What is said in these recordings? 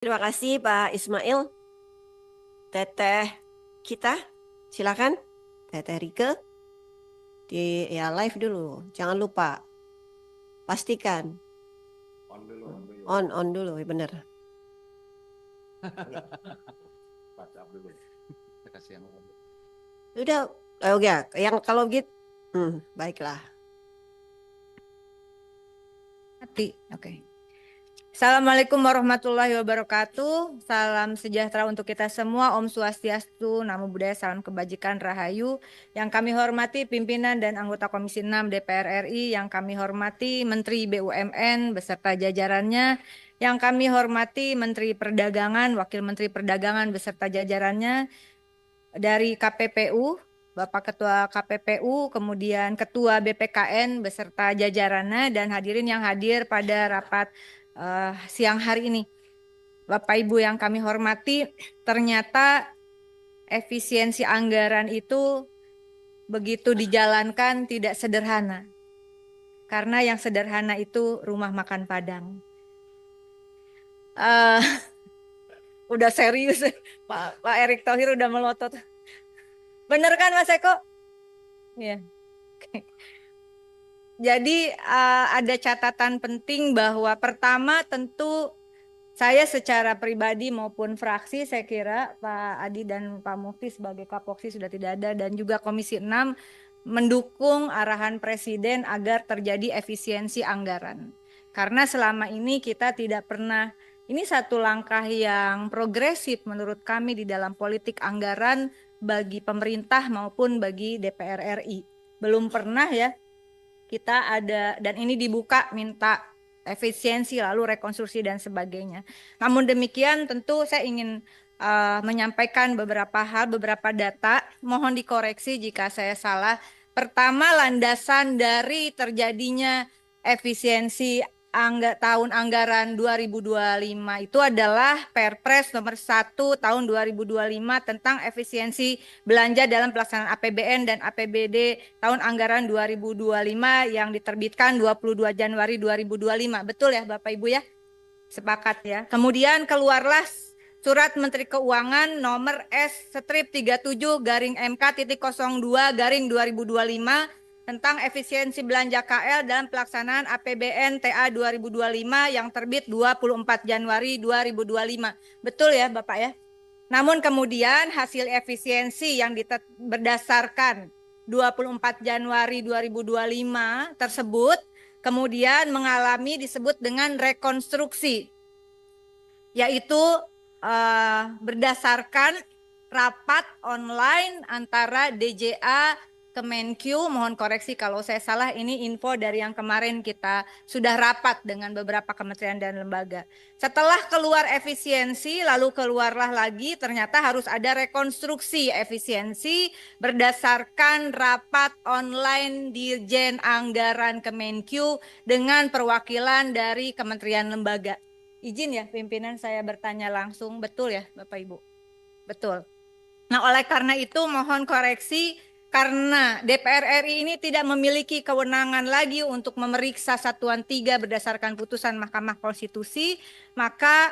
Terima kasih Pak Ismail. Teteh kita, silakan. Teteh Rike di ya live dulu. Jangan lupa pastikan On dulu, on dulu. on dulu, bener. WhatsApp dulu. Kita kasih yang on. Udah, ya, yang kalau gitu, baiklah. Mati. Oke. Assalamualaikum warahmatullahi wabarakatuh. Salam sejahtera untuk kita semua. Om Swastiastu, Namo Buddhaya, salam kebajikan, rahayu. Yang kami hormati pimpinan dan anggota Komisi 6 DPR RI, yang kami hormati Menteri BUMN beserta jajarannya, yang kami hormati Menteri Perdagangan, Wakil Menteri Perdagangan beserta jajarannya, dari KPPU, Bapak Ketua KPPU, kemudian Ketua BPKN beserta jajarannya, dan hadirin yang hadir pada rapat siang hari ini. Bapak Ibu yang kami hormati, ternyata efisiensi anggaran itu begitu dijalankan tidak sederhana. Karena yang sederhana itu rumah makan Padang. Udah serius, Pak Erick Thohir udah melotot. Bener kan Mas Eko? Ya. Jadi ada catatan penting bahwa pertama tentu saya secara pribadi maupun fraksi, saya kira Pak Adi dan Pak Mufti sebagai Kapoksi sudah tidak ada, dan juga Komisi 6 mendukung arahan Presiden agar terjadi efisiensi anggaran. Karena selama ini kita tidak pernah, ini satu langkah yang progresif menurut kami di dalam politik anggaran bagi pemerintah maupun bagi DPR RI. Belum pernah ya kita ada, dan ini dibuka minta efisiensi lalu rekonstruksi dan sebagainya. Namun demikian tentu saya ingin menyampaikan beberapa hal, beberapa data, mohon dikoreksi jika saya salah. Pertama, landasan dari terjadinya efisiensi tahun anggaran 2025 itu adalah Perpres nomor 1 tahun 2025 tentang efisiensi belanja dalam pelaksanaan APBN dan APBD tahun anggaran 2025 yang diterbitkan 22 Januari 2025. Betul ya Bapak Ibu ya? Sepakat ya. Kemudian keluarlah Surat Menteri Keuangan nomor S-37-MK.02-2025 tentang efisiensi belanja KL dalam pelaksanaan APBN TA 2025 yang terbit 24 Januari 2025. Betul ya Bapak ya? Namun kemudian hasil efisiensi yang berdasarkan 24 Januari 2025 tersebut kemudian mengalami disebut dengan rekonstruksi, yaitu berdasarkan rapat online antara DJA Kemenkyu, mohon koreksi kalau saya salah, ini info dari yang kemarin kita sudah rapat dengan beberapa kementerian dan lembaga. Setelah keluar efisiensi, lalu keluarlah lagi ternyata harus ada rekonstruksi efisiensi berdasarkan rapat online Dirjen Anggaran Kemenkyu dengan perwakilan dari kementerian lembaga. Izin ya pimpinan saya bertanya langsung, betul ya Bapak Ibu? Betul. Nah oleh karena itu mohon koreksi, karena DPR RI ini tidak memiliki kewenangan lagi untuk memeriksa Satuan 3 berdasarkan putusan Mahkamah Konstitusi, maka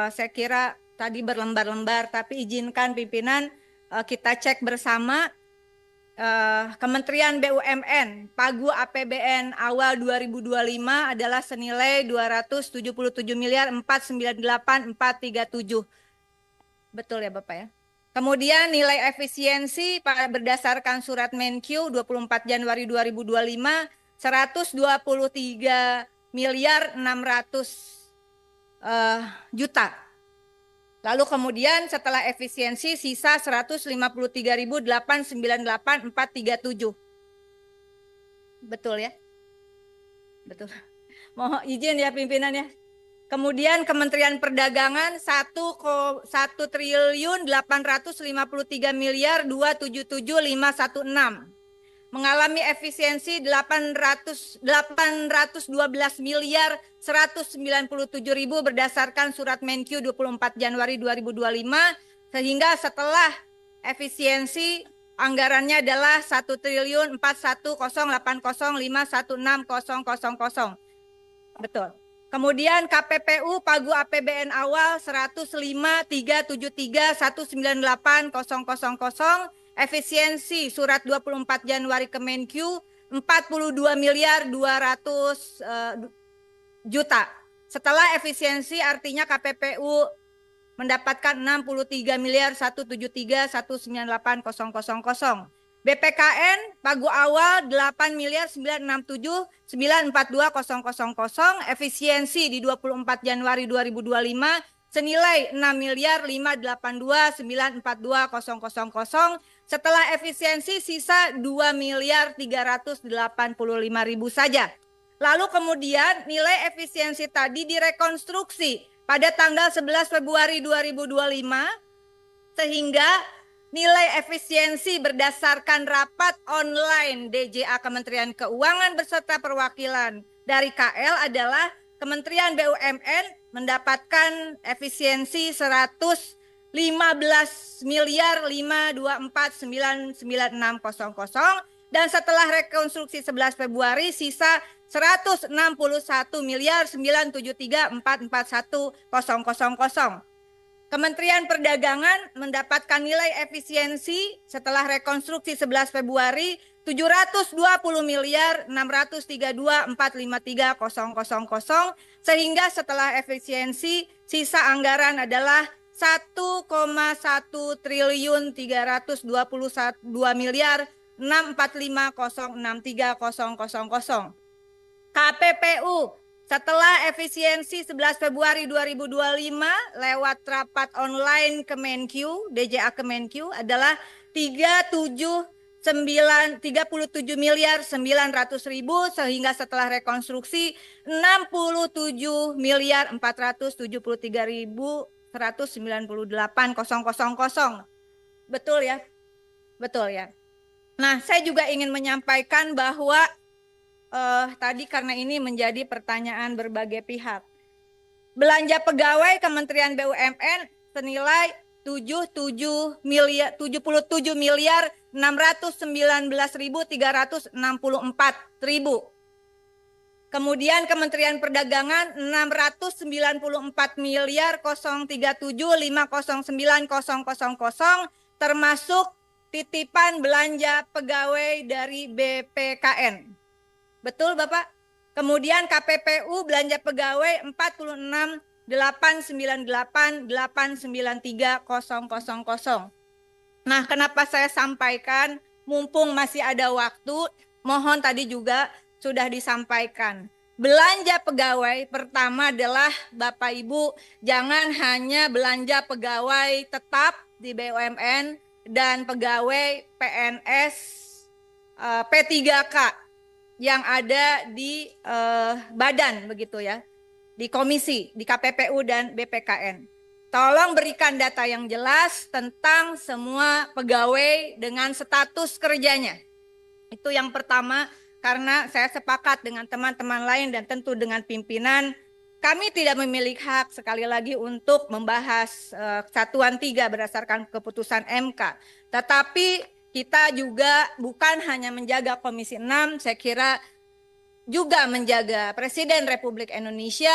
saya kira tadi berlembar-lembar, tapi izinkan pimpinan kita cek bersama. Kementerian BUMN Pagu APBN awal 2025 adalah senilai 277 miliar 498.437. Betul ya Bapak ya? Kemudian nilai efisiensi berdasarkan surat Menkyu 24 Januari 2025 123 miliar 600 juta. Lalu kemudian setelah efisiensi sisa 153.898.437. Betul ya? Betul. Mohon izin ya pimpinan ya. Kemudian Kementerian Perdagangan 1.853 miliar 277.516 mengalami efisiensi 812 miliar 197.000 berdasarkan surat Menkyu 24 Januari 2025, sehingga setelah efisiensi anggarannya adalah 1.041.080.516.000. Betul. Kemudian KPPU pagu APBN awal 105.373.198.000, efisiensi surat 24 Januari Kemenkyu 42 miliar 200 juta. Setelah efisiensi artinya KPPU mendapatkan 63 miliar 173.198.000. BPKN pagu awal 8 miliar 967.942.000, efisiensi di 24 Januari 2025 senilai 6 miliar 582.942.000. Setelah efisiensi sisa 2 miliar 385.000 saja. Lalu kemudian nilai efisiensi tadi direkonstruksi pada tanggal 11 Februari 2025 sehingga nilai efisiensi berdasarkan rapat online DJA Kementerian Keuangan beserta perwakilan dari KL adalah Kementerian BUMN mendapatkan efisiensi 115 miliar 524.996.000 dan setelah rekonstruksi 11 Februari sisa 161 miliar 973.441.000. Kementerian Perdagangan mendapatkan nilai efisiensi setelah rekonstruksi 11 Februari 720 miliar 632.453.000 sehingga setelah efisiensi sisa anggaran adalah 1,1 triliun 322 miliar 645.063.000. KPPU setelah efisiensi 11 Februari 2025 lewat rapat online Kemenkyu, DJA Kemenkyu adalah 37 miliar 900.000 sehingga setelah rekonstruksi 67 miliar 473.198.000. Betul ya? Betul ya. Nah, saya juga ingin menyampaikan bahwa tadi karena ini menjadi pertanyaan berbagai pihak. Belanja pegawai Kementerian BUMN senilai 77 miliar 619.364.000. Kemudian Kementerian Perdagangan 694 miliar 037.509.000 termasuk titipan belanja pegawai dari BPKN. Betul Bapak? Kemudian KPPU belanja pegawai 46.898.893.000. Nah, kenapa saya sampaikan mumpung masih ada waktu, mohon tadi juga sudah disampaikan. Belanja pegawai pertama adalah Bapak Ibu jangan hanya belanja pegawai tetap di BUMN dan pegawai PNS P3K yang ada di badan begitu ya, di komisi, di KPPU dan BPKN. Tolong berikan data yang jelas tentang semua pegawai dengan status kerjanya. Itu yang pertama, karena saya sepakat dengan teman-teman lain dan tentu dengan pimpinan, kami tidak memiliki hak sekali lagi untuk membahas Satuan 3 berdasarkan keputusan MK. Tetapi kita juga bukan hanya menjaga Komisi 6, saya kira juga menjaga Presiden Republik Indonesia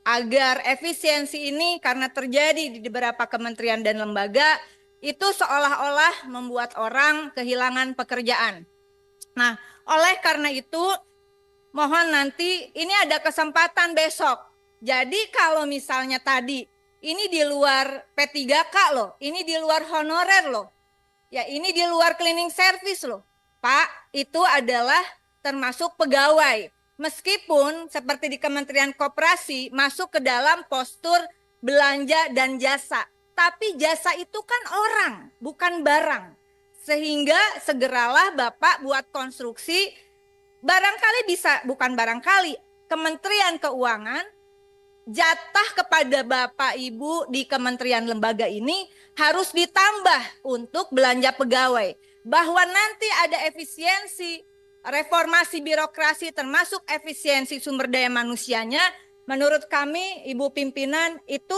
agar efisiensi ini karena terjadi di beberapa kementerian dan lembaga itu seolah-olah membuat orang kehilangan pekerjaan. Nah, oleh karena itu mohon nanti ini ada kesempatan besok. Jadi kalau misalnya tadi ini di luar P3K loh, ini di luar honorer loh. Ya ini di luar cleaning service loh. Pak, itu adalah termasuk pegawai. Meskipun seperti di Kementerian Koperasi masuk ke dalam postur belanja dan jasa. Tapi jasa itu kan orang, bukan barang. Sehingga segeralah Bapak buat konstruksi, barangkali bisa, bukan barangkali, Kementerian Keuangan jatah kepada Bapak Ibu di kementerian lembaga ini harus ditambah untuk belanja pegawai. Bahwa nanti ada efisiensi, reformasi birokrasi termasuk efisiensi sumber daya manusianya, menurut kami Ibu pimpinan itu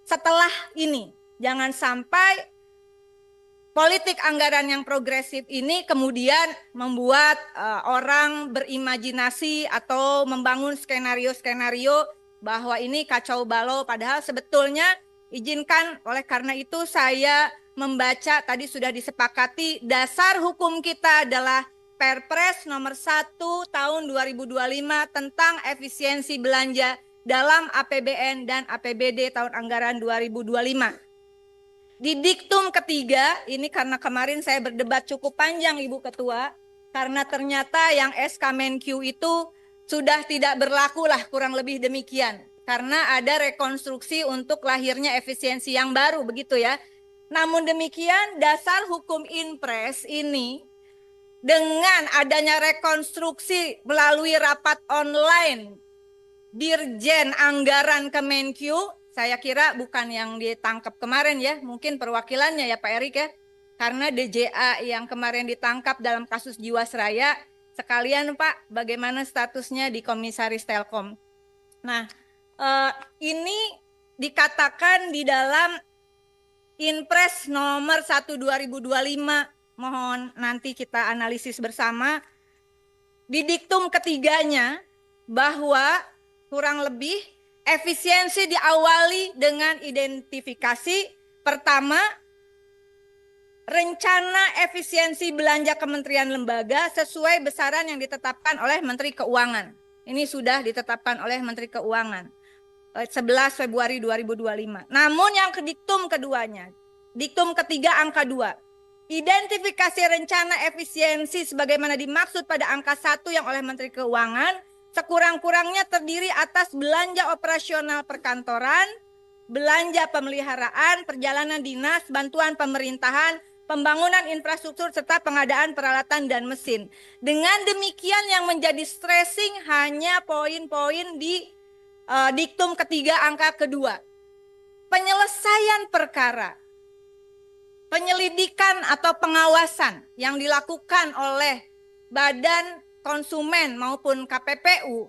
setelah ini. Jangan sampai politik anggaran yang progresif ini kemudian membuat orang berimajinasi atau membangun skenario-skenario bahwa ini kacau balau, padahal sebetulnya izinkan oleh karena itu saya membaca tadi sudah disepakati dasar hukum kita adalah Perpres nomor 1 tahun 2025 tentang efisiensi belanja dalam APBN dan APBD tahun anggaran 2025. Di diktum ketiga, ini karena kemarin saya berdebat cukup panjang Ibu Ketua, karena ternyata yang SK Menkyu itu sudah tidak berlaku lah, kurang lebih demikian. Karena ada rekonstruksi untuk lahirnya efisiensi yang baru, begitu ya. Namun demikian dasar hukum Inpres ini dengan adanya rekonstruksi melalui rapat online Dirjen Anggaran Kemenkyu, saya kira bukan yang ditangkap kemarin ya, mungkin perwakilannya ya Pak Erik ya. Karena DJA yang kemarin ditangkap dalam kasus Jiwasraya, sekalian Pak, bagaimana statusnya di Komisaris Telkom. Nah, ini dikatakan di dalam Inpres nomor 1 2025, mohon nanti kita analisis bersama. Di diktum ketiganya bahwa kurang lebih efisiensi diawali dengan identifikasi pertama, rencana efisiensi belanja kementerian lembaga sesuai besaran yang ditetapkan oleh Menteri Keuangan. Ini sudah ditetapkan oleh Menteri Keuangan 11 Februari 2025. Namun yang ke diktum keduanya, diktum ketiga angka 2. Identifikasi rencana efisiensi sebagaimana dimaksud pada angka 1 yang oleh Menteri Keuangan sekurang-kurangnya terdiri atas belanja operasional perkantoran, belanja pemeliharaan, perjalanan dinas, bantuan pemerintahan, pembangunan infrastruktur, serta pengadaan peralatan dan mesin. Dengan demikian yang menjadi stressing hanya poin-poin di diktum ketiga angka kedua. Penyelesaian perkara, penyelidikan atau pengawasan yang dilakukan oleh Badan Konsumen maupun KPPU,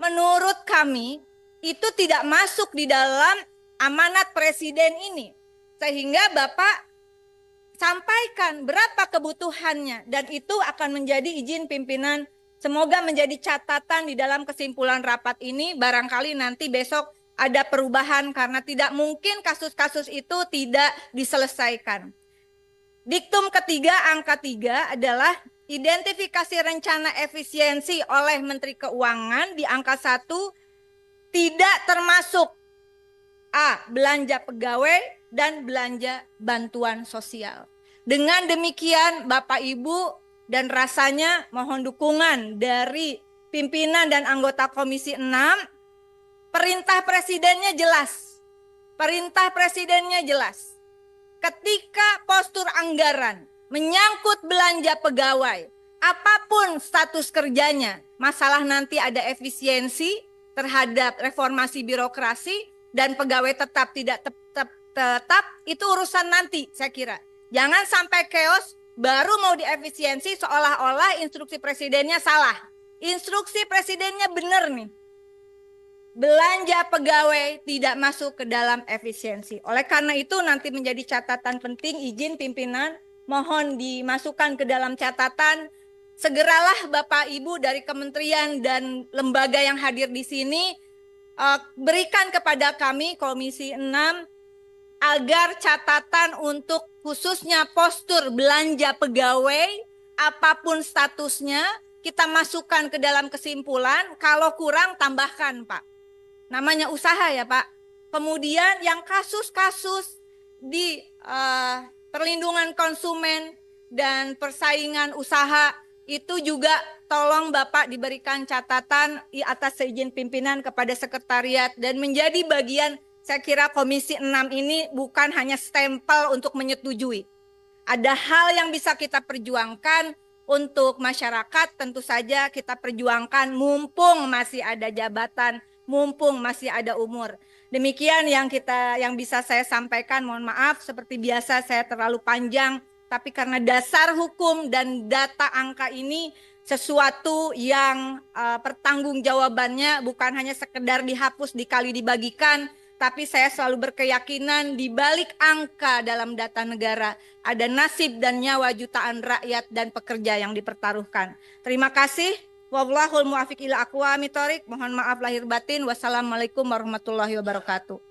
menurut kami itu tidak masuk di dalam amanat Presiden ini. Sehingga Bapak sampaikan berapa kebutuhannya dan itu akan menjadi izin pimpinan. Semoga menjadi catatan di dalam kesimpulan rapat ini. Barangkali nanti besok ada perubahan karena tidak mungkin kasus-kasus itu tidak diselesaikan. Diktum ketiga angka 3 adalah identifikasi rencana efisiensi oleh Menteri Keuangan di angka 1 tidak termasuk A. belanja pegawai dan belanja bantuan sosial. Dengan demikian Bapak Ibu dan rasanya mohon dukungan dari pimpinan dan anggota Komisi 6. Perintah Presidennya jelas. Perintah Presidennya jelas. Ketika postur anggaran menyangkut belanja pegawai, apapun status kerjanya, masalah nanti ada efisiensi terhadap reformasi birokrasi dan pegawai tetap tidak tetap, itu urusan nanti saya kira. Jangan sampai chaos baru mau diefisiensi seolah-olah instruksi presidennya salah. Instruksi presidennya benar nih. Belanja pegawai tidak masuk ke dalam efisiensi. Oleh karena itu nanti menjadi catatan penting, izin pimpinan mohon dimasukkan ke dalam catatan. Segeralah Bapak Ibu dari kementerian dan lembaga yang hadir di sini berikan kepada kami Komisi 6 agar catatan untuk khususnya postur belanja pegawai apapun statusnya kita masukkan ke dalam kesimpulan. Kalau kurang tambahkan Pak. Namanya usaha ya Pak. Kemudian yang kasus-kasus di perlindungan konsumen dan persaingan usaha itu juga tolong Bapak diberikan catatan atas seizin pimpinan kepada sekretariat dan menjadi bagian. Saya kira Komisi 6 ini bukan hanya stempel untuk menyetujui. Ada hal yang bisa kita perjuangkan untuk masyarakat, tentu saja kita perjuangkan mumpung masih ada jabatan, mumpung masih ada umur. Demikian yang bisa saya sampaikan. Mohon maaf seperti biasa saya terlalu panjang, tapi karena dasar hukum dan data angka ini sesuatu yang pertanggungjawabannya bukan hanya sekedar dihapus dikali dibagikan, tapi saya selalu berkeyakinan di balik angka dalam data negara ada nasib dan nyawa jutaan rakyat dan pekerja yang dipertaruhkan. Terima kasih. Wallahul muwaffiq ila aqwamit thoriq. Mohon maaf lahir batin. Wassalamualaikum warahmatullahi wabarakatuh.